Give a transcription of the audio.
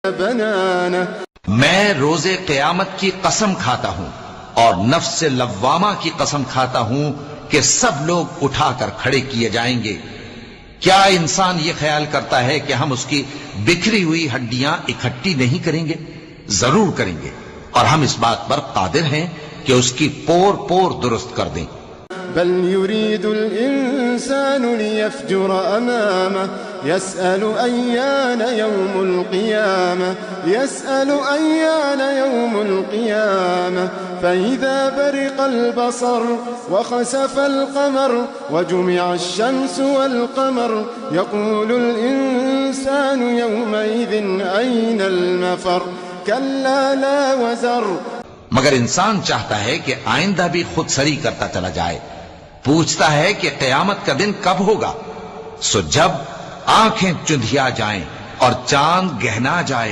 بنانه میں روز قیامت کی قسم کھاتا ہوں اور نفس لوامہ کی قسم کھاتا ہوں کہ سب لوگ اٹھا کر کھڑے کیے جائیں گے۔ کیا انسان یہ خیال کرتا ہے کہ ہم اس کی بکھری ہوئی ہڈیاں اکٹھی نہیں کریں گے؟ ضرور کریں گے، اور ہم اس بات پر قادر ہیں کہ اس کی پور پور درست کر دیں۔ بل يريد الإنسان ليفجر أمامه يسأل أيان يوم القيامة فإذا برق البصر وخسف القمر وجمع الشمس والقمر يقول الإنسان يومئذ أين المفر كلا لا وزر۔ مگر انسان چاہتا ہے کہ آئندہ بھی خود سری کرتا چلا جائے، پوچھتا ہے کہ قیامت کا دن کب ہوگا، سو جب آنکھیں چندھیا جائیں اور چاند گہنا جائے